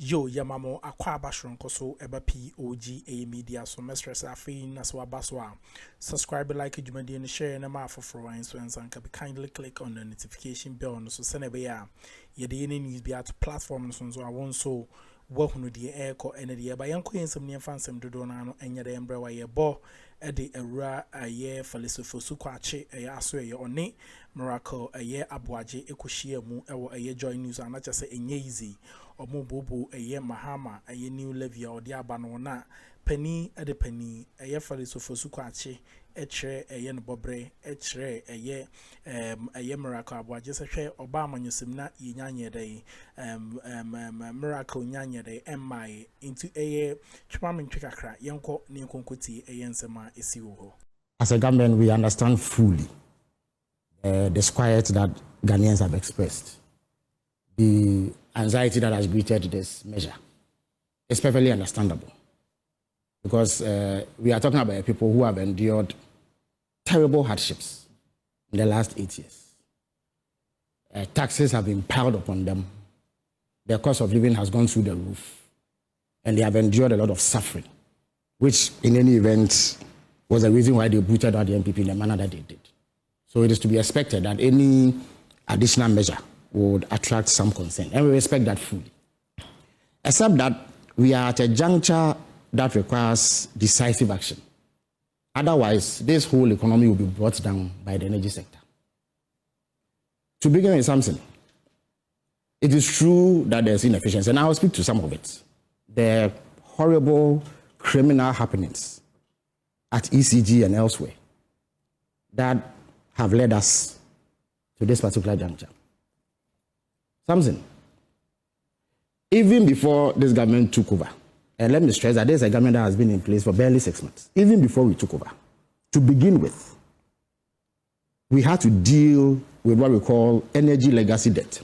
Yo, Yamamo, Aqua Bashron Koso, Eba POG Media, so Mistress Afin, as well Baswa. Subscribe, like, you and share, and a mouth for influence, and can kindly click on the notification bell, so send a bear. Ye the news be at platforms, so I won't so work with the air co energy, by young queen, some near fancy to donano, and your umbrella, ye bo, Eddie a ra a year Felix.O Sukwache, a yaswe or ne, miracle, a year abwaje, ekushia mu, a year joy news, and not just say easy. Or Mobobo, a year Mahama, a year D-Levy or Diabanona, penny at the penny, a year Felix.O Sukwache, a chair, a yen bobre, a chair, a year miracle, just a chair, Obama, you seem not yanya day, miracle yanya day, my into a year, Chmamin Chikakra, Yanko, Ninkonkuti, a yensema, is you. As a government, we understand fully the disquiet that Ghanaians have expressed. The anxiety that has greeted this measure is perfectly understandable because we are talking about people who have endured terrible hardships in the last 8 years. Taxes have been piled upon them. Their cost of living has gone through the roof, and they have endured a lot of suffering, which in any event was the reason why they booted out the MPP in the manner that they did. So it is to be expected that any additional measure would attract some concern, and we respect that fully. Except that we are at a juncture that requires decisive action. Otherwise, this whole economy will be brought down by the energy sector. To begin with something, it is true that there's inefficiency, and I will speak to some of it. The horrible criminal happenings at ECG and elsewhere that have led us to this particular juncture. Something. Even before this government took over, and let me stress that there's a government that has been in place for barely 6 months, even before we took over, to begin with, we had to deal with what we call energy legacy debt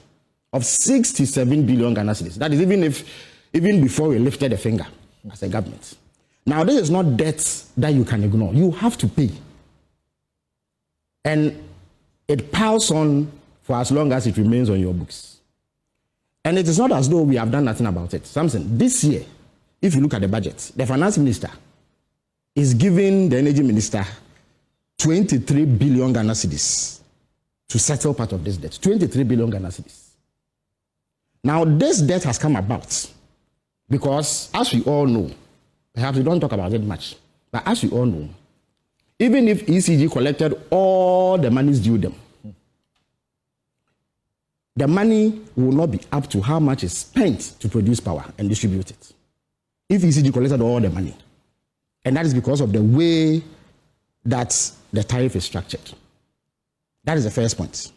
of 67 billion Ghana cedis. That is even before we lifted a finger as a government. Now, this is not debt that you can ignore. You have to pay. And it piles on for as long as it remains on your books. And it is not as though we have done nothing about it. Something. This year, if you look at the budget, the finance minister is giving the energy minister 23 billion Ghana cedis to settle part of this debt. 23 billion Ghana cedis. Now, this debt has come about because, as we all know, perhaps we don't talk about it much, but as we all know, even if ECG collected all the monies due them, the money will not be up to how much is spent to produce power and distribute it. If ECG collected all the money, and that is because of the way that the tariff is structured. That is the first point.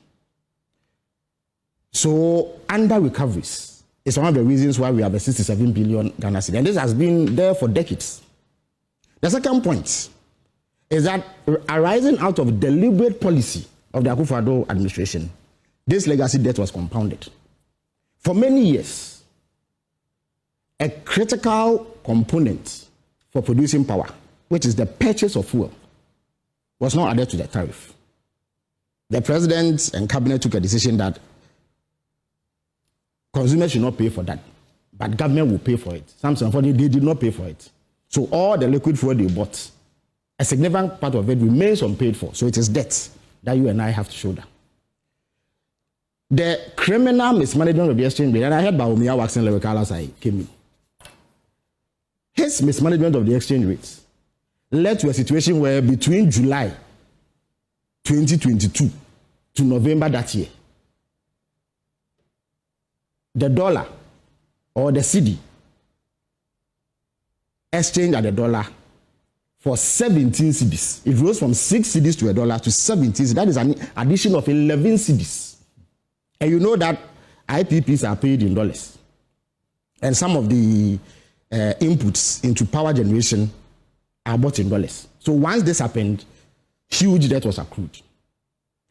So, under recoveries is one of the reasons why we have a 67 billion Ghana cedi, and this has been there for decades. The second point is that arising out of deliberate policy of the Akuffo administration, this legacy debt was compounded. For many years, a critical component for producing power, which is the purchase of fuel, was not added to the tariff. The president and cabinet took a decision that consumers should not pay for that, but government will pay for it. Something for they did not pay for it. So all the liquid fuel they bought, a significant part of it remains unpaid for. So it is debt that you and I have to shoulder. The criminal mismanagement of the exchange rate, and I heard Bawumia waxing lyrical as I came in. His mismanagement of the exchange rates led to a situation where between July 2022 to November that year, the dollar or the cedi exchanged at the dollar for 17 cedis. It rose from 6 cedis to $1 to 17 cedis. That is an addition of 11 cedis. And you know that IPPs are paid in dollars. And some of the inputs into power generation are bought in dollars. So once this happened, huge debt was accrued.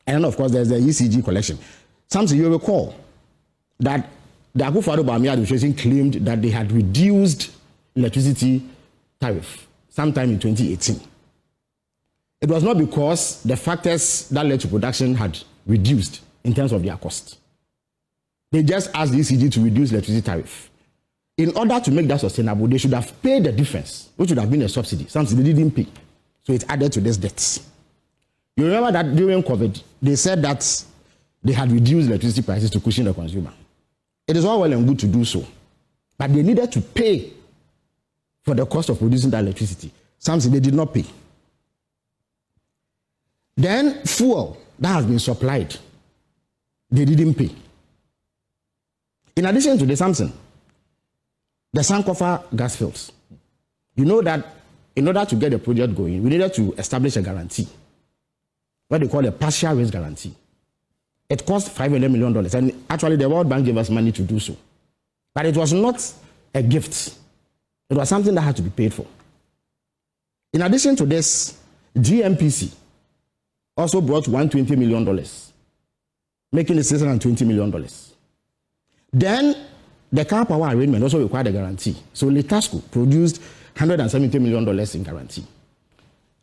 And then, of course, there's the ECG collection. Something you recall that the Akuffo Bawumia administration claimed that they had reduced electricity tariff sometime in 2018. It was not because the factors that led to production had reduced in terms of their cost. They just asked the ECG to reduce electricity tariff. in order to make that sustainable, they should have paid the difference, which would have been a subsidy. Something they didn't pay. So it's added to this debt. You remember that during COVID, they said that they had reduced electricity prices to cushion the consumer. It is all well and good to do so, but they needed to pay for the cost of producing that electricity. Something they did not pay. Then fuel that has been supplied, they didn't pay. In addition to the Samson, the Sankofa gas fields. You know that in order to get the project going, we needed to establish a guarantee, what they call a partial risk guarantee. It cost $500 million, and actually the World Bank gave us money to do so. But it was not a gift. It was something that had to be paid for. In addition to this, GMPC also brought $120 million, making it $620 million. Then the car power arrangement also required a guarantee. So Litasco produced $170 million in guarantee.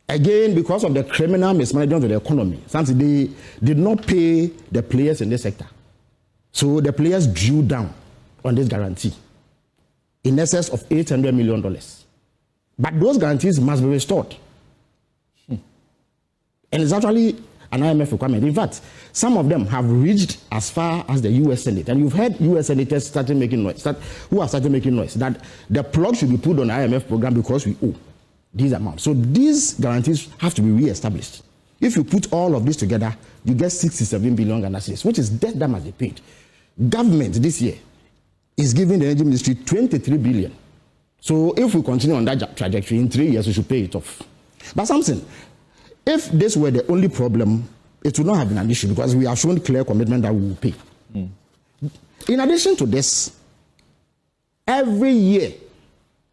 Again, because of the criminal mismanagement of the economy, since they did not pay the players in this sector. So the players drew down on this guarantee in excess of $800 million. But those guarantees must be restored. And it's actually an IMF requirement. In fact, some of them have reached as far as the US Senate. And you've heard US senators started making noise, who have started making noise, that the plug should be put on the IMF program because we owe these amounts. So these guarantees have to be re-established. If you put all of this together, you get 67 billion Ghana cedis, which is debt that must be paid. Government this year is giving the energy ministry 23 billion. So if we continue on that trajectory, in 3 years, we should pay it off. But something, if this were the only problem, it would not have been an issue because we have shown clear commitment that we will pay. In addition to this, every year,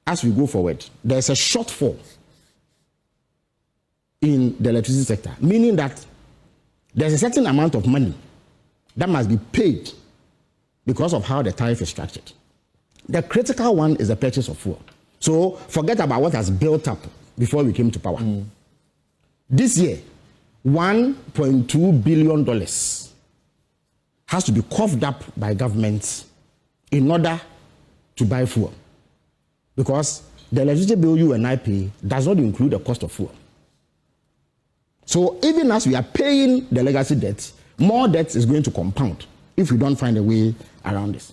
as we go forward, there's a shortfall in the electricity sector, meaning that there's a certain amount of money that must be paid because of how the tariff is structured. The critical one is the purchase of fuel. So forget about what has built up before we came to power. This year, $1.2 billion has to be coughed up by governments in order to buy fuel. Because the electricity bill you and I pay does not include the cost of fuel. So even as we are paying the legacy debt, more debt is going to compound if we don't find a way around this.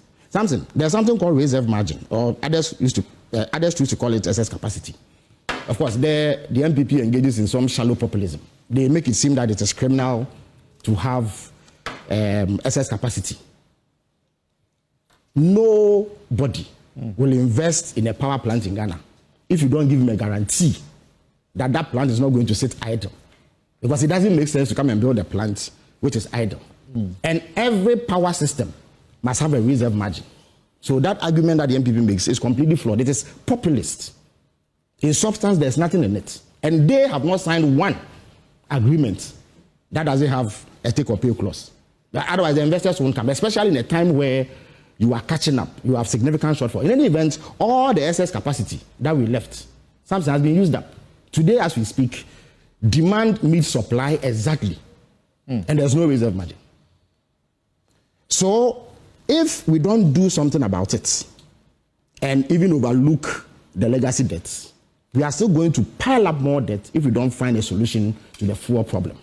There's something called reserve margin, or others used to call it excess capacity. Of course, the MPP engages in some shallow populism. They make it seem that it is criminal to have excess capacity. Nobody will invest in a power plant in Ghana if you don't give him a guarantee that that plant is not going to sit idle. Because it doesn't make sense to come and build a plant which is idle. And every power system must have a reserve margin. So that argument that the MPP makes is completely flawed. It is populist. In substance, there's nothing in it. And they have not signed one agreement that doesn't have a take or pay clause. Otherwise, the investors won't come, especially in a time where you are catching up. You have significant shortfall. In any event, all the excess capacity that we left, something has been used up. Today, as we speak, demand meets supply exactly. And there's no reserve margin. So, if we don't do something about it and even overlook the legacy debts, we are still going to pile up more debt if we don't find a solution to the fuel problem.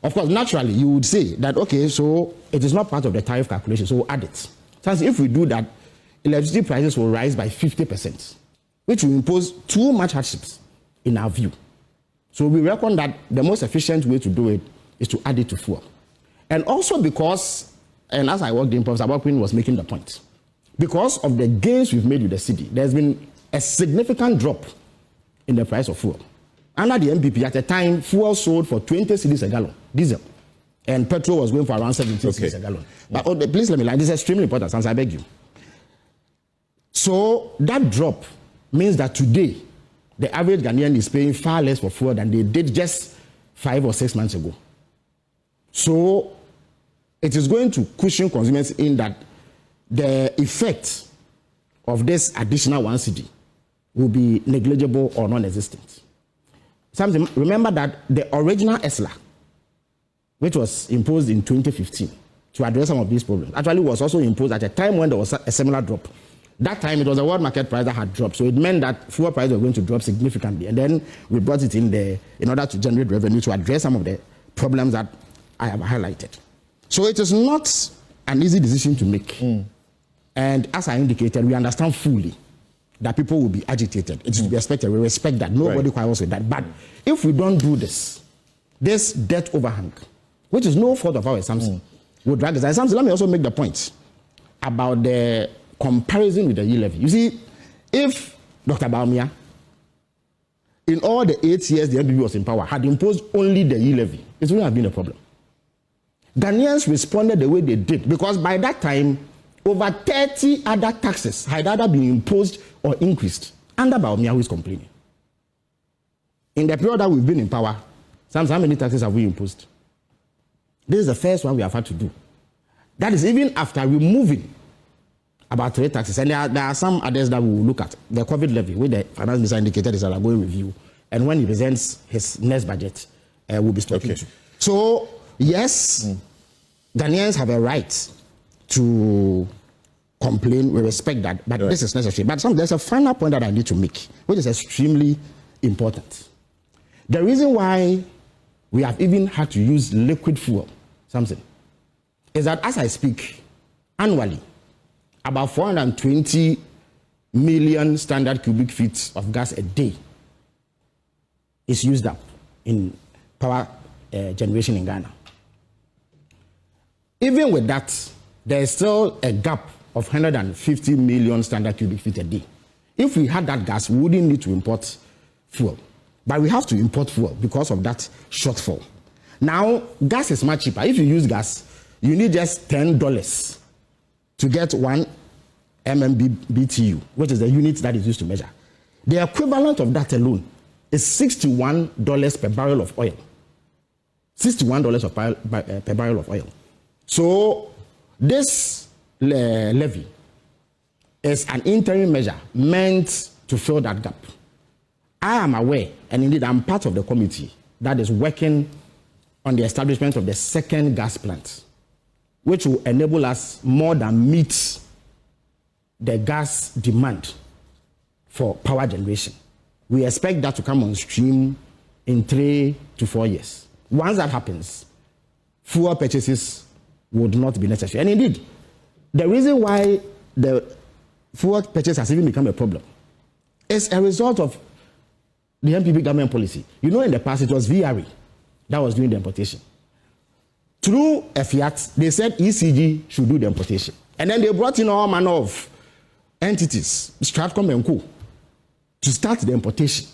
Of course, naturally, you would say that, okay, so it is not part of the tariff calculation, so we'll add it. So if we do that, electricity prices will rise by 50%, which will impose too much hardships in our view. So we reckon that the most efficient way to do it is to add it to fuel. And also because, and as I worked in, Professor Abokwin was making the point, because of the gains we've made with the city, there's been a significant drop in the price of fuel. Under the MPP, at the time, fuel sold for 20 cedis a gallon, diesel, and petrol was going for around 17 cedis a gallon. But please let me lie, this is extremely important, since I beg you. So that drop means that today, the average Ghanaian is paying far less for fuel than they did just 5 or 6 months ago. So it is going to cushion consumers in that the effect of this additional 1 cedi will be negligible or non-existent. Remember that the original ESLA, which was imposed in 2015 to address some of these problems, actually was also imposed at a time when there was a similar drop. That time it was a world market price that had dropped. So it meant that fuel prices were going to drop significantly. And then we brought it in there in order to generate revenue to address some of the problems that I have highlighted. So it is not an easy decision to make. And as I indicated, we understand fully that people will be agitated. It's to be expected. We respect that. Nobody quarrels with that. But if we don't do this debt overhang, which is no fault of ours, Samson, would drag us. And Samson, let me also make the point about the comparison with the D-Levy. You see, if Dr. Bawumia, in all the 8 years the NPP was in power, had imposed only the D-Levy, it wouldn't have been a problem. Ghanaians responded the way they did because by that time, over 30 other taxes had either been imposed or increased under Bawumia, who is complaining. In the period that we've been in power, how many taxes have we imposed? This is the first one we have had to do. That is even after removing about 3 taxes. And there are some others that we will look at. The COVID levy, which the finance minister indicated is undergoing review. And when he presents his next budget, we'll be speaking to. So, yes, Ghanaians have a right to complain. We respect that, but this is necessary. But there's a final point that I need to make, which is extremely important. The reason why we have even had to use liquid fuel, something, is that as I speak, annually, about 420 million standard cubic feet of gas a day is used up in power generation in Ghana. Even with that, there is still a gap of 150 million standard cubic feet a day. If we had that gas, we wouldn't need to import fuel. But we have to import fuel because of that shortfall. Now, gas is much cheaper. If you use gas, you need just $10 to get 1 MMBTU, which is the unit that is used to measure. The equivalent of that alone is $61 per barrel of oil. $61 per barrel of oil. So this levy is an interim measure meant to fill that gap. I am aware, and indeed I'm part of the committee that is working on the establishment of the second gas plant, which will enable us more than meet the gas demand for power generation. We expect that to come on stream in 3 to 4 years. Once that happens, fuel purchases would not be necessary. And indeed, the reason why the fuel purchase has even become a problem is a result of the NPP government policy. You know, in the past, it was VRE that was doing the importation. Through a fiat, they said ECG should do the importation. And then they brought in all manner of entities, Stratcom and Co., to start the importation.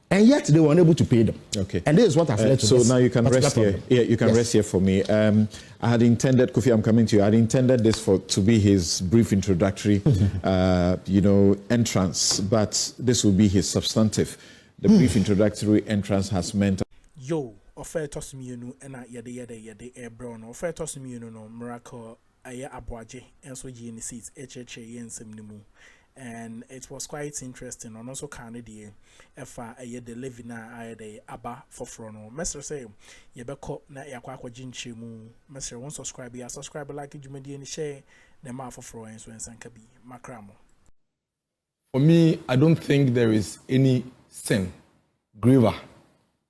And yet they were unable to pay them. Okay. And this is what has led to this. So now you can rest here. Yeah, you can rest here for me. I had intended, Kofi, I'm coming to you. I had intended this to be his brief introductory, entrance, but this will be his substantive. The brief introductory entrance has meant. Yo, offer toss me and yada air brown. Offer toss me no miracle. Aya abwaje and so gene seats HHA and Simnimu. And it was quite interesting and also Canadian if I the living I the Abba for Frono. Master say, Yabako na Yaquaqua Jinchimu. Master won't subscribe, like you may share the mouth of Florence and Sankabi, Macramo. For me, I don't think there is any sin graver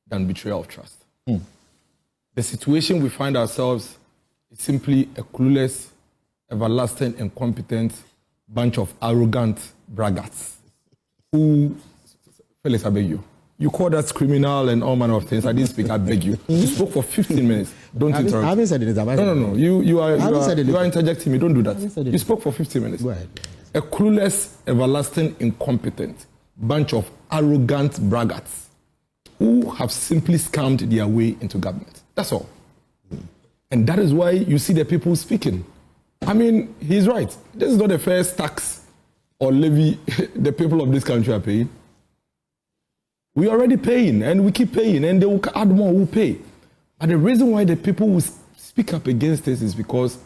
than betrayal of trust. The situation we find ourselves is simply a clueless, everlasting, incompetent bunch of arrogant braggarts who, Felix, I beg you. You call that criminal and all manner of things. I didn't speak, I beg you. You spoke for 15 minutes. Don't interrupt. I haven't said it. No. You are interjecting me. Don't do that. You spoke for 15 minutes. Go ahead. A clueless, everlasting, incompetent bunch of arrogant braggarts who have simply scammed their way into government. That's all. And that is why you see the people speaking. I mean, he's right. This is not the first tax or levy the people of this country are paying. We are already paying, and we keep paying, and they will add more, we'll pay. But the reason why the people will speak up against this is because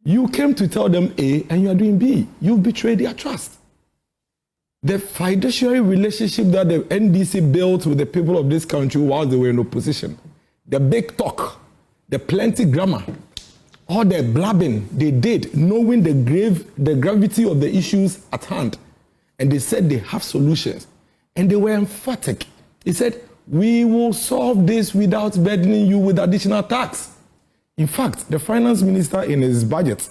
you came to tell them A, and you are doing B. You betrayed their trust. The fiduciary relationship that the NDC built with the people of this country while they were in opposition, the big talk, the plenty grammar, all the blabbing they did, knowing the gravity of the issues at hand. And they said they have solutions. And they were emphatic. He said, we will solve this without burdening you with additional tax. In fact, the finance minister in his budget,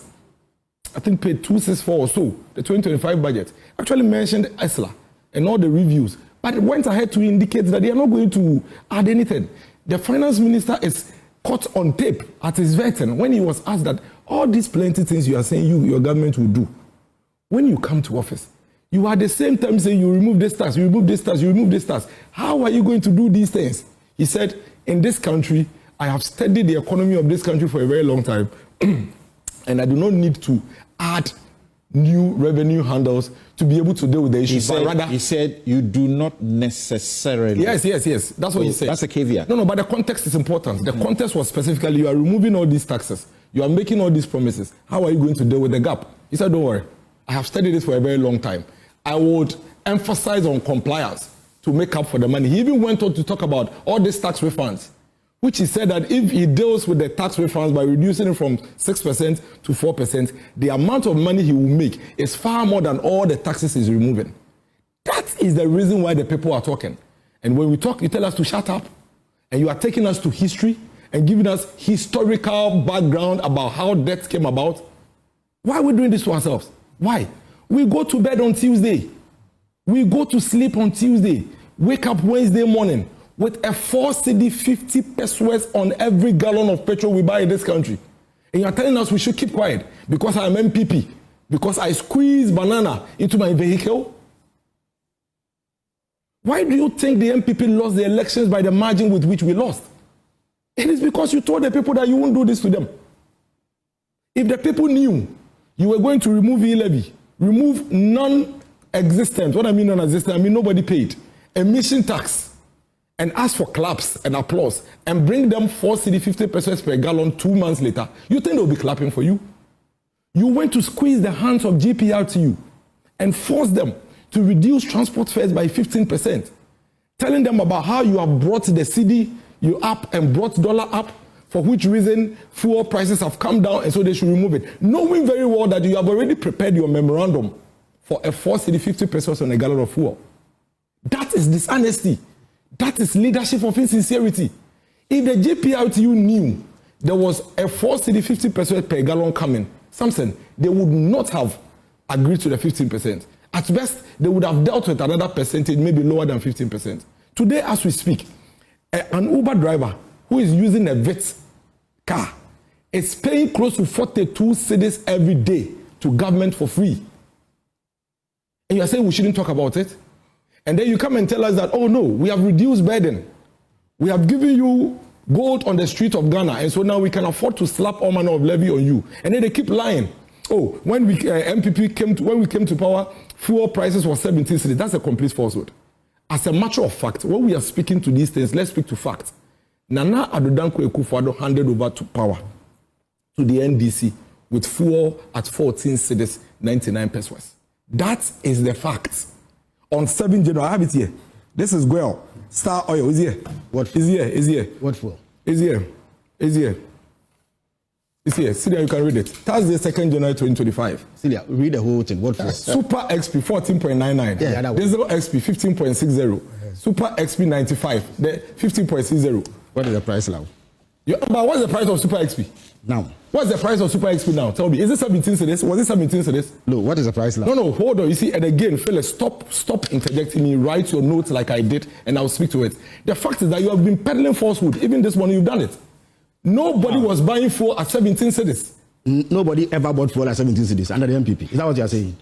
I think paid 264 or so, the 2025 budget, actually mentioned ESLA and all the reviews, but it went ahead to indicate that they are not going to add anything. The finance minister is caught on tape at his vetting when he was asked that all these plenty things you are saying your government will do. When you come to office, you are at the same time saying you remove this tax, you remove this tax, you remove this tax. How are you going to do these things? He said, in this country, I have studied the economy of this country for a very long time, and I do not need to add new revenue handles to be able to deal with the issues. He said you do not necessarily. Yes. That's what he said. That's a caveat. No, but the context is important. The context was specifically, you are removing all these taxes. You are making all these promises. How are you going to deal with the gap? He said, don't worry. I have studied this for a very long time. I would emphasize on compliance to make up for the money. He even went on to talk about all these tax refunds, which he said that if he deals with the tax refunds by reducing it from 6% to 4%, the amount of money he will make is far more than all the taxes he's removing. That is the reason why the people are talking. And when we talk, you tell us to shut up, and you are taking us to history and giving us historical background about how debt came about. Why are we doing this to ourselves? Why? We go to bed on Tuesday. We go to sleep on Tuesday. Wake up Wednesday morning with a 4 cedi 50 pesos on every gallon of petrol we buy in this country. And you are telling us we should keep quiet because I am MPP, because I squeeze banana into my vehicle? Why do you think the MPP lost the elections by the margin with which we lost? It is because you told the people that you won't do this to them. If the people knew you were going to remove D-Levy, remove non-existent, what I mean non-existent, I mean nobody paid, emission tax, and ask for claps and applause, and bring them 4 cedi 50 pesos per gallon 2 months later, you think they'll be clapping for you? You went to squeeze the hands of GPRTU and force them to reduce transport fares by 15%, telling them about how you have brought the cedi you up and brought dollar up, for which reason fuel prices have come down and so they should remove it, knowing very well that you have already prepared your memorandum for a 4 cedi 50 pesos on a gallon of fuel. That is dishonesty. That is leadership of insincerity. If the GPRTU knew there was a 4 cedi 50 pesos per gallon coming, Samson, they would not have agreed to the 15%. At best, they would have dealt with another percentage, maybe lower than 15%. Today, as we speak, an Uber driver who is using a VIT car is paying close to 42 cedis every day to government for free. And you are saying we shouldn't talk about it? And then you come and tell us that, oh no, we have reduced burden. We have given you gold on the street of Ghana, and so now we can afford to slap all manner of levy on you. And then they keep lying. Oh, when we when we came to power, fuel prices were 17 cedis. That's a complete falsehood. As a matter of fact, when we are speaking to these things, let's speak to facts. Nana Addo Akuffo handed over to power to the NDC with fuel at 14 cedis 99 pesos. That is the fact. On 7 January, I have it here. This is Guel. Star Oil is here. What is here? Is here? What for? Is here? Is here? It's here. Celia, you can read it. Thursday, 2nd January 2025. Celia, read the whole thing. What for? Super XP 14.99. Yeah, that one. Diesel XP 15.60. Super XP 95. The 15.60. What is the price now? But what's the price of Super XP? Now. What's the price of Super XP now? Tell me. Is it 17 cedis? Was it 17 cedis? No, what is the price now? No, hold on. You see, and again, Felix, stop interjecting me. Write your notes like I did, and I'll speak to it. The fact is that you have been peddling falsehood. Even this morning, you've done it. Nobody was buying fuel at 17 cedis. Nobody ever bought fuel at 17 cedis under the MPP. Is that what you are saying?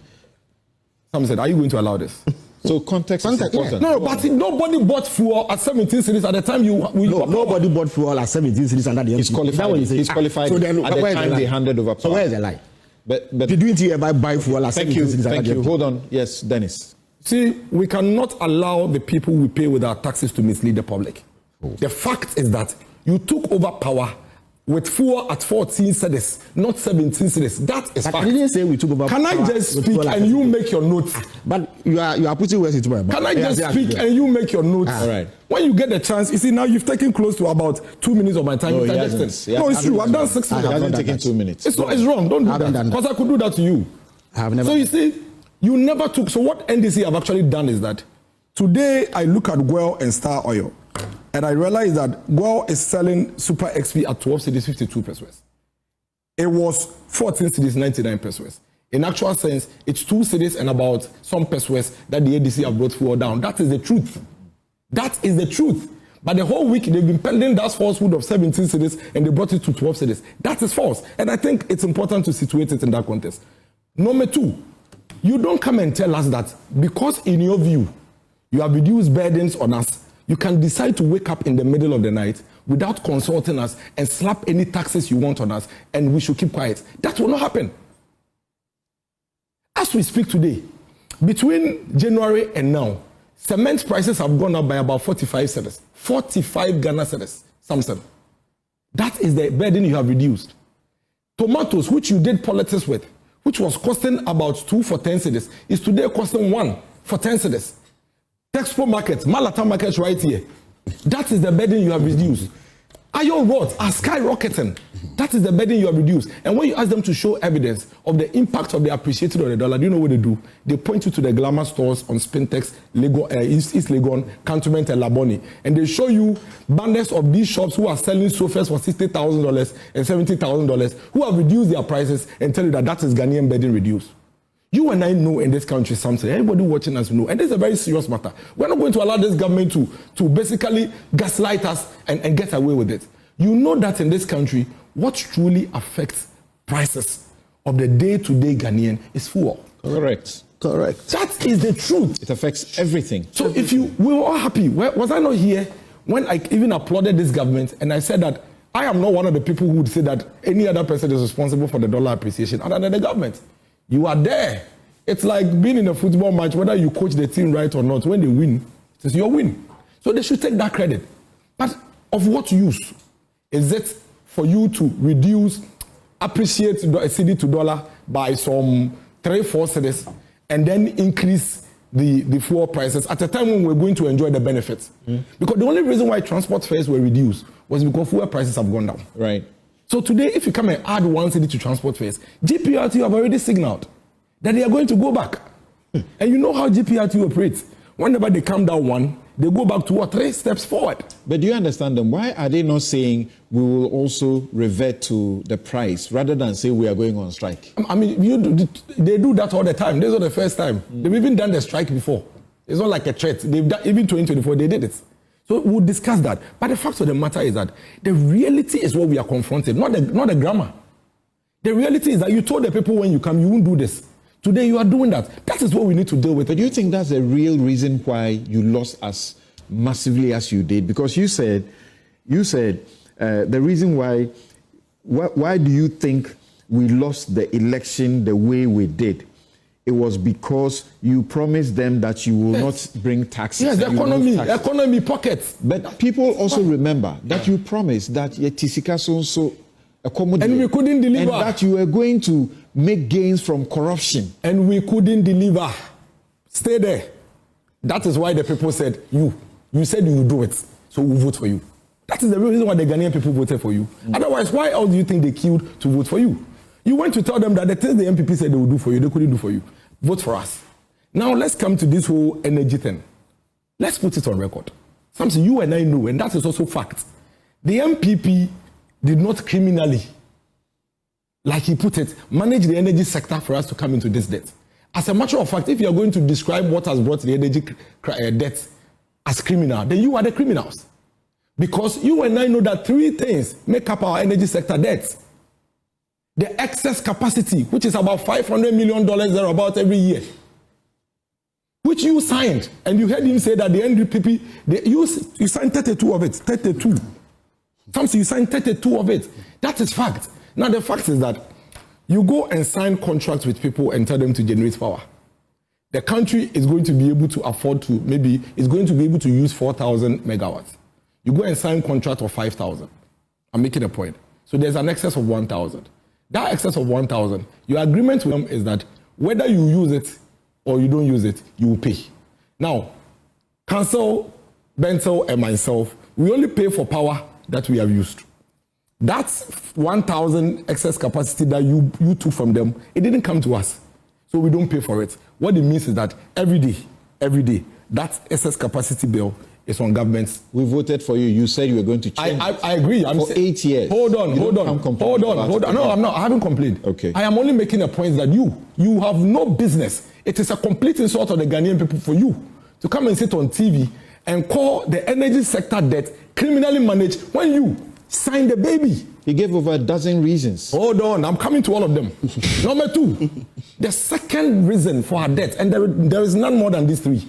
Some said, are you going to allow this? So context is important. No, but nobody bought fuel at 17 cedis at the time nobody bought fuel at 17 cedis under the MPP. He's qualified. He's qualified so then, at the time they handed over power. So where is the lie? But didn't you ever buy fuel at 17 cedis? Thank you. Hold on. Yes, Dennis. See, we cannot allow the people we pay with our taxes to mislead the public. The fact is that you took over power with fuel at 14 cedis, not 17 cedis. That is fact. I didn't say we took over. Can I just speak and you make your notes? But you are putting words into my mouth. Can I just speak and you make your notes? All right. When you get the chance, you see, now you've taken close to about 2 minutes of my time. No, No, it's true. I've done 6 minutes. It hasn't taken 2 minutes. It's wrong. Don't do that. Because I could do that to you. I have never. So you see, you never took. So what NDC have actually done is that today I look at Guel and Star Oil, and I realize that Guel is selling Super XP at 12 cedis 52 pesos. It was 14 cedis 99 pesos. In actual sense, it's 2 cedis and about some pesos that the ADC have brought forward down. That is the truth. That is the truth. But the whole week they've been peddling that falsehood of 17 cedis and they brought it to 12 cedis. That is false. And I think it's important to situate it in that context. Number 2, you don't come and tell us that because in your view, you have reduced burdens on us, you can decide to wake up in the middle of the night without consulting us and slap any taxes you want on us and we should keep quiet. That will not happen. As we speak today, between January and now, cement prices have gone up by about 45 cedis. 45 Ghana cedis, something. That is the burden you have reduced. Tomatoes, which you did politics with, which was costing about 2 for 10 cedis, is today costing 1 for 10 cedis. Texpo market, Malata market right here. That is the burden you have reduced. Iron rods are skyrocketing. That is the burden you have reduced. And when you ask them to show evidence of the impact of the appreciation of the dollar, do you know what they do? They point you to the glamour stores on Spintex, East Legon, Cantonment, and Laboni. And they show you banners of these shops who are selling sofas for $60,000 and $70,000, who have reduced their prices and tell you that that is Ghanaian burden reduced. You and I know in this country something. Everybody watching us know. And this is a very serious matter. We're not going to allow this government to basically gaslight us and get away with it. You know that in this country, what truly affects prices of the day-to-day Ghanaian is fuel. Correct. That is the truth. It affects everything. So if we were all happy. Was I not here when I even applauded this government and I said that I am not one of the people who would say that any other person is responsible for the dollar appreciation other than the government. You are there. It's like being in a football match, whether you coach the team right or not. When they win, it's your win. So they should take that credit. But of what use? Is it for you to appreciate a cedi to dollar by some 3-4 cedis and then increase the fuel prices at a time when we're going to enjoy the benefits? Because the only reason why transport fares were reduced was because fuel prices have gone down. Right. So today, if you come and add 1 cedi to transport fares, GPRT have already signaled that they are going to go back. And you know how GPRT operates. Whenever they come down 1, they go back 2 or 3 steps forward. But do you understand them? Why are they not saying we will also revert to the price rather than say we are going on strike? I mean, they do that all the time. This is not the first time. They've even done the strike before. It's not like a threat. They've done, even 2024, they did it. So we'll discuss that. But the fact of the matter is that the reality is what we are confronted, not the grammar. The reality is that you told the people when you come, you won't do this. Today you are doing that. That is what we need to deal with. But do you think that's the real reason why you lost as massively as you did? Because you said the reason why do you think we lost the election the way we did? It was because you promised them that you will not bring taxes. Yes, the economy pockets. But people also remember that you promised that your tisika so accommodate, and we couldn't deliver, and that you were going to make gains from corruption, and we couldn't deliver. Stay there. That is why the people said you said you will do it, so we'll vote for you. That is the reason why the Ghanaian people voted for you. Otherwise, why else do you think they queued to vote for you? You went to tell them that the things the MPP said they would do for you, they couldn't do for you. Vote for us. Now let's come to this whole energy thing. Let's put it on record. Something you and I know, and that is also fact. The MPP did not criminally, like he put it, manage the energy sector for us to come into this debt. As a matter of fact, if you are going to describe what has brought the energy debt as criminal, then you are the criminals. Because you and I know that 3 things make up our energy sector debt. The excess capacity, which is about $500 million thereabout every year, which you signed, and you heard him say that the NDPP, you signed 32 of it, 32. Something you signed 32 of it. That is fact. Now the fact is that you go and sign contracts with people and tell them to generate power. The country is going to be able to afford to, maybe it's going to be able to use 4,000 megawatts. You go and sign contract of 5,000. I'm making a point. So there's an excess of 1,000. That excess of 1,000, your agreement with them is that whether you use it or you don't use it, you will pay. Now, Council, Bentel, and myself, we only pay for power that we have used. That's 1,000 excess capacity that you took from them. It didn't come to us. So we don't pay for it. What it means is that every day, that excess capacity bill is on governments. We voted for you. You said you were going to change. I agree. For 8 years. Hold on. No, I'm not. I haven't complained. Okay. I am only making a point that you have no business. It is a complete insult to the Ghanaian people for you to come and sit on TV and call the energy sector debt criminally managed when you signed the baby. He gave over a dozen reasons. Hold on, I'm coming to all of them. Number 2, the second reason for our debt, and there is none more than these 3.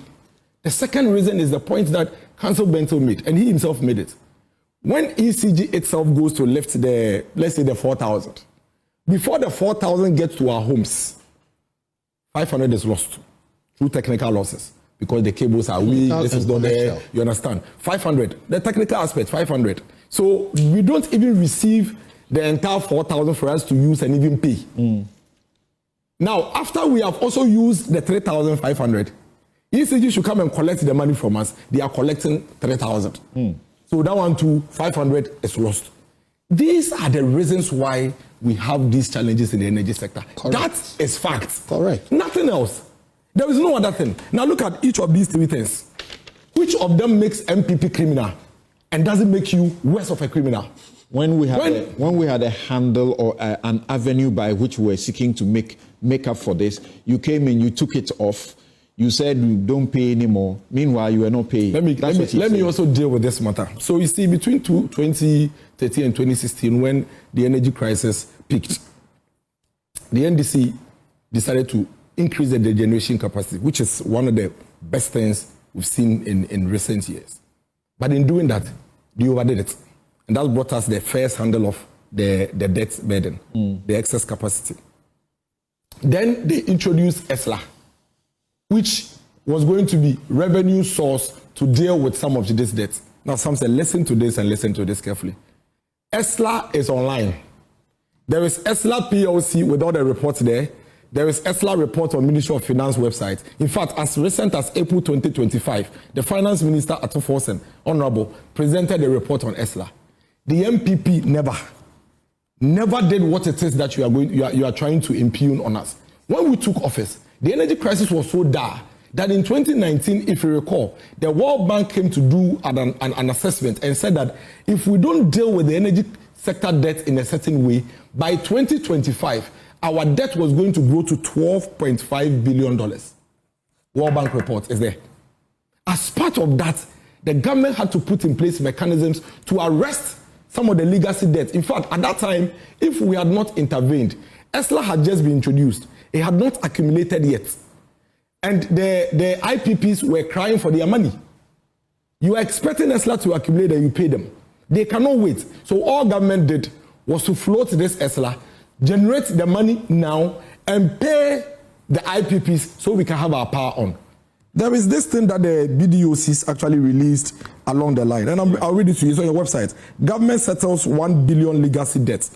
The second reason is the point that Council Bentel made, and he himself made it. When ECG itself goes to lift the, let's say the 4,000, before the 4,000 gets to our homes, 500 is lost through technical losses because the cables are weak, this is not there, you understand? 500, the technical aspect, 500. So we don't even receive the entire 4,000 for us to use and even pay. Now, after we have also used the 3,500, ECG should come and collect the money from us. They are collecting 3,000. So that one to 500 is lost. These are the reasons why we have these challenges in the energy sector. Correct. That is fact. Correct. Nothing else. There is no other thing. Now look at each of these 3 things. Which of them makes MPP criminal and doesn't make you worse of a criminal? When we had a handle or an avenue by which we were seeking to make up for this, you came in, you took it off. You said you don't pay anymore. Meanwhile, you were not paying. Let me also deal with this matter. So you see, between 2013 and 2016, when the energy crisis peaked, the NDC decided to increase the generation capacity, which is one of the best things we've seen in recent years. But in doing that, they overdid it. And that brought us the first handle of the debt burden, the excess capacity. Then they introduced ESLA, which was going to be revenue source to deal with some of this debt. Now, some say, listen to this and listen to this carefully. ESLA is online. There is ESLA PLC with all the reports there. There is ESLA report on Ministry of Finance website. In fact, as recent as April 2025, the Finance Minister, Akuffo, Honorable, presented a report on ESLA. The MPP never did what it is that you are trying to impugn on us. When we took office, the energy crisis was so dire that in 2019, if you recall, the World Bank came to do an assessment and said that if we don't deal with the energy sector debt in a certain way, by 2025, our debt was going to grow to $12.5 billion. World Bank report is there. As part of that, the government had to put in place mechanisms to arrest some of the legacy debt. In fact, at that time, if we had not intervened, ESLA had just been introduced. It had not accumulated yet. And the IPPs were crying for their money. You are expecting ESLA to accumulate and you pay them. They cannot wait. So all government did was to float this ESLA, generate the money now, and pay the IPPs so we can have our power on. There is this thing that the BDOCs actually released along the line, and I'll read it to you. It's on your website. Government settles 1 billion legacy debt.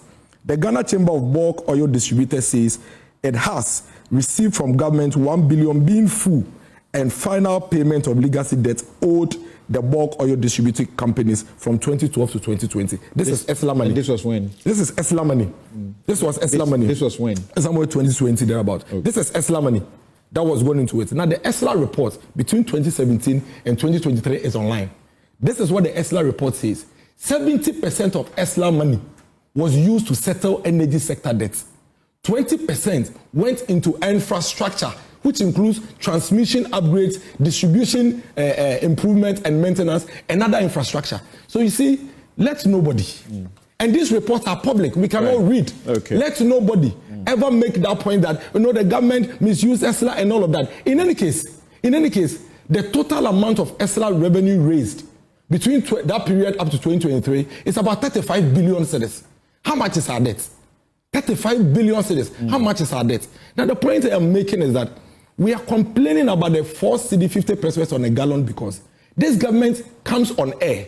The Ghana Chamber of Bulk Oil Distributors says it has received from government 1 billion being full and final payment of legacy debt owed the bulk oil distributing companies from 2012 to 2020. This is ESLA money. This was when? This is ESLA money. This was ESLA money. This was when? Somewhere 2020 thereabout. Okay. This is ESLA money that was going into it. Now the ESLA report between 2017 and 2023 is online. This is what the ESLA report says. 70% of ESLA money was used to settle energy sector debts. 20% went into infrastructure, which includes transmission upgrades, distribution improvement and maintenance, and other infrastructure. So you see, let nobody, and these reports are public, we can all read. Okay. Let nobody ever make that point that the government misused ESLA and all of that. In any case, the total amount of ESLA revenue raised between that period up to 2023 is about 35 billion cedis. How much is our debt? 35 billion cedis. How much is our debt? Now the point I'm making is that we are complaining about the 4 cedi 50 pesos on a gallon because this government comes on air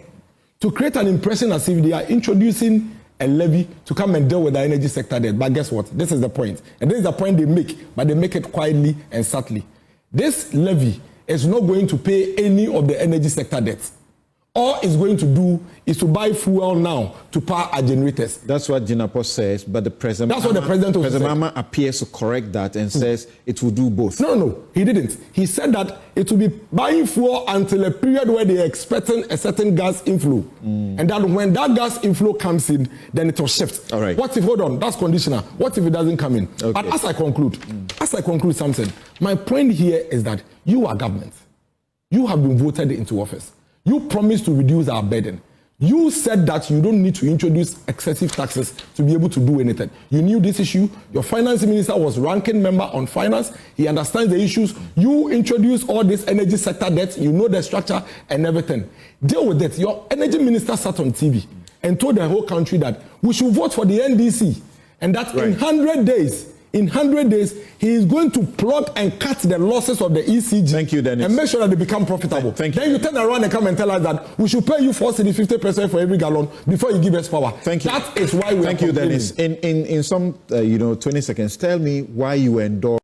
to create an impression as if they are introducing a levy to come and deal with the energy sector debt. But guess what? This is the point. And this is the point they make, but they make it quietly and subtly. This levy is not going to pay any of the energy sector debts. All it's going to do is to buy fuel now to power our generators. That's what Jinapo says, but the president. That's what the president also President said. Mahama appears to correct that and says it will do both. No, he didn't. He said that it will be buying fuel until a period where they are expecting a certain gas inflow. And that when that gas inflow comes in, then it will shift. All right. What if, hold on, that's conditional. What if it doesn't come in? Okay. But as I conclude something, my point here is that you are government. You have been voted into office. You promised to reduce our burden. You said that you don't need to introduce excessive taxes to be able to do anything. You knew this issue. Your finance minister was ranking member on finance. He understands the issues. You introduced all this energy sector debt. You know the structure and everything. Deal with it. Your energy minister sat on TV and told the whole country that we should vote for the NDC and that in 100 days, he is going to plug and cut the losses of the ECG. Thank you, Dennis. And make sure that they become profitable. Thank you. Then you turn around and come and tell us that we should pay you 50% for every gallon before you give us power. Thank you. That is why we Thank you, Dennis. In some 20 seconds, tell me why you endorse.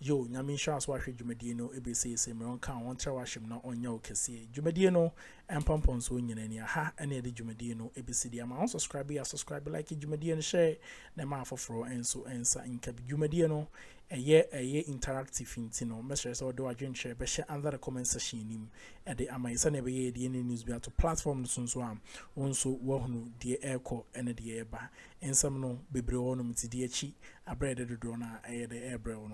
Yo, Yamin Shas Washi Jumedino, ABC, Simon Khan, one Trawashim, not on your Cassie. Jumedino, and Pompons winning any ha, any of the Jumedino, ABC. I'm also subscribe like Jumedian share, the man for fro, and so answer in Cap Jumedino, a year interactive in Tino, messages or do I drink share, but share under the comment section at the Amazon every year, the news be to platform soon swam, also Wahunu, dear airco, and the air bar, and some no, Bibronum, dear chi, a bread the drona, a the air brown.